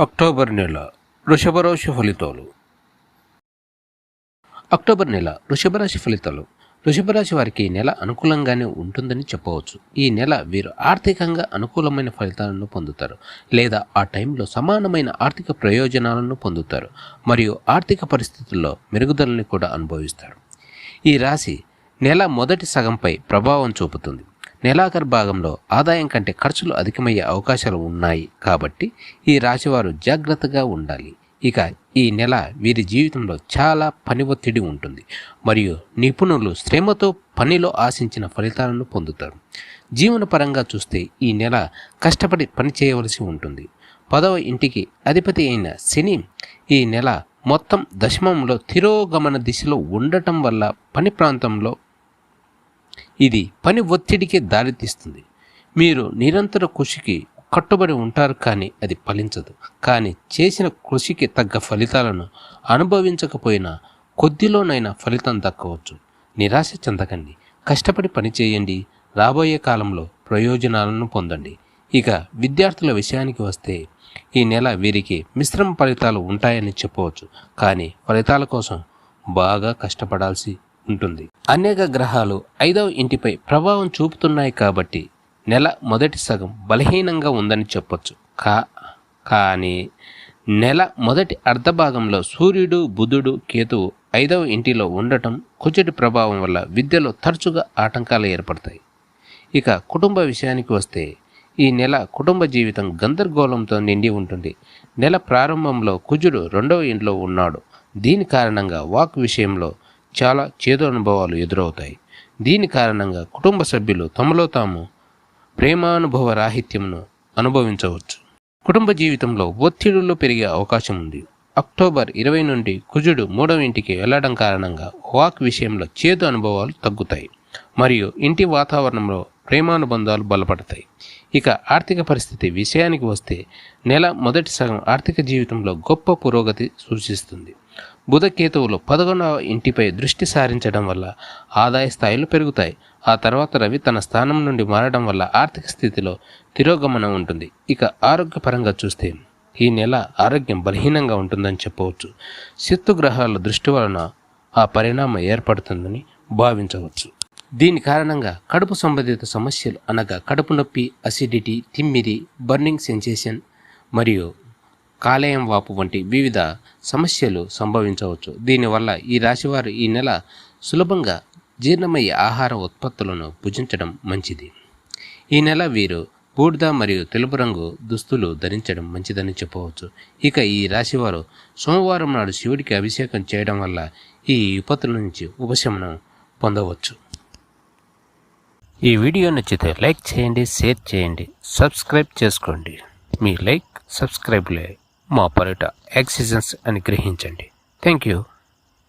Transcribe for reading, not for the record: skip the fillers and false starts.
October నెల వృషభ రాశి ఫలితాలు. అక్టోబర్ నెల వృషభ రాశి ఫలితాలు. వృషభ రాశి వారికి ఈ నెల అనుకూలంగానే ఉంటుందని చెప్పవచ్చు. ఈ నెల వీరు ఆర్థికంగా అనుకూలమైన ఫలితాలను పొందుతారు, లేదా ఆ టైంలో సమానమైన ఆర్థిక ప్రయోజనాలను పొందుతారు మరియు ఆర్థిక పరిస్థితుల్లో మెరుగుదలని కూడా అనుభవిస్తారు. ఈ రాశి నెల మొదటి సగంపై ప్రభావం చూపుతుంది. నెలాఖరు భాగంలో ఆదాయం కంటే ఖర్చులు అధికమయ్యే అవకాశాలు ఉన్నాయి కాబట్టి ఈ రాశివారు జాగ్రత్తగా ఉండాలి. ఇక ఈ నెల వీరి జీవితంలో చాలా పని ఒత్తిడి ఉంటుంది మరియు నిపుణులు శ్రమతో పనిలో ఆశించిన ఫలితాలను పొందుతారు. జీవనపరంగా చూస్తే ఈ నెల కష్టపడి పని చేయవలసి ఉంటుంది. 10వ ఇంటికి అధిపతి అయిన శని ఈ నెల మొత్తం దశమంలో తిరోగమన దిశలో ఉండటం వల్ల పని ప్రాంతంలో ఇది పని ఒత్తిడికి దారితీస్తుంది. మీరు నిరంతర కృషికి కట్టుబడి ఉంటారు, కానీ అది ఫలించదు. కానీ చేసిన కృషికి తగ్గ ఫలితాలను అనుభవించకపోయినా కొద్దిలోనైనా ఫలితం దక్కవచ్చు. నిరాశ చెందకండి, కష్టపడి పని చేయండి, రాబోయే కాలంలో ప్రయోజనాలను పొందండి. ఇక విద్యార్థుల విషయానికి వస్తే ఈ నెల వీరికి మిశ్రమ ఫలితాలు ఉంటాయని చెప్పవచ్చు, కానీ ఫలితాల కోసం బాగా కష్టపడాల్సి ఉంటుంది. అనేక గ్రహాలు 5వ ఇంటిపై ప్రభావం చూపుతున్నాయి కాబట్టి నెల మొదటి సగం బలహీనంగా ఉందని చెప్పొచ్చు. కానీ నెల మొదటి అర్ధభాగంలో సూర్యుడు, బుధుడు, కేతువు 5వ ఇంటిలో ఉండటం, కుజుడి ప్రభావం వల్ల విద్యలో తరచుగా ఆటంకాలు ఏర్పడతాయి. ఇక కుటుంబ విషయానికి వస్తే ఈ నెల కుటుంబ జీవితం గందరగోళంతో నిండి ఉంటుంది. నెల ప్రారంభంలో కుజుడు 2వ ఇంట్లో ఉన్నాడు. దీని కారణంగా వాక్ విషయంలో చాలా చేదు అనుభవాలు ఎదురవుతాయి. దీని కారణంగా కుటుంబ సభ్యులు తమలో తాము ప్రేమానుభవ రాహిత్యంను అనుభవించవచ్చు. కుటుంబ జీవితంలో ఒత్తిడులు పెరిగే అవకాశం ఉంది. అక్టోబర్ 20 నుండి కుజుడు 3వ ఇంటికి వెళ్లడం కారణంగా వాక్ విషయంలో చేదు అనుభవాలు తగ్గుతాయి మరియు ఇంటి వాతావరణంలో ప్రేమానుబంధాలు బలపడతాయి. ఇక ఆర్థిక పరిస్థితి విషయానికి వస్తే నెల మొదటి సగం ఆర్థిక జీవితంలో గొప్ప పురోగతి సూచిస్తుంది. బుధకేతువులు 11వ ఇంటిపై దృష్టి సారించడం వల్ల ఆదాయ స్థాయిలు పెరుగుతాయి. ఆ తర్వాత రవి తన స్థానం నుండి మారడం వల్ల ఆర్థిక స్థితిలో తిరోగమనం ఉంటుంది. ఇక ఆరోగ్యపరంగా చూస్తే ఈ నెల ఆరోగ్యం బలహీనంగా ఉంటుందని చెప్పవచ్చు. శత్రుగ్రహాల దృష్టి వలన ఆ పరిణామం ఏర్పడుతుందని భావించవచ్చు. దీని కారణంగా కడుపు సంబంధిత సమస్యలు అనగా కడుపు నొప్పి, అసిడిటీ, తిమ్మిరి, బర్నింగ్ సెన్సేషన్ మరియు కాలేయం వాపు వంటి వివిధ సమస్యలు సంభవించవచ్చు. దీనివల్ల ఈ రాశివారు ఈ నెల సులభంగా జీర్ణమయ్యే ఆహార ఉత్పత్తులను భుజించడం మంచిది. ఈ నెల వీరు బూడిద మరియు తెలుపు రంగు దుస్తులు ధరించడం మంచిదని చెప్పవచ్చు. ఇక ఈ రాశివారు సోమవారం నాడు శివుడికి అభిషేకం చేయడం వల్ల ఈ విపత్తుల నుంచి ఉపశమనం పొందవచ్చు. ఈ వీడియో నచ్చితే లైక్ చేయండి, షేర్ చేయండి, సబ్స్క్రైబ్ చేసుకోండి. మీ లైక్, సబ్స్క్రైబ్లే మా పర్యట ఎక్సిజన్స్ అని గ్రహించండి. Thank you.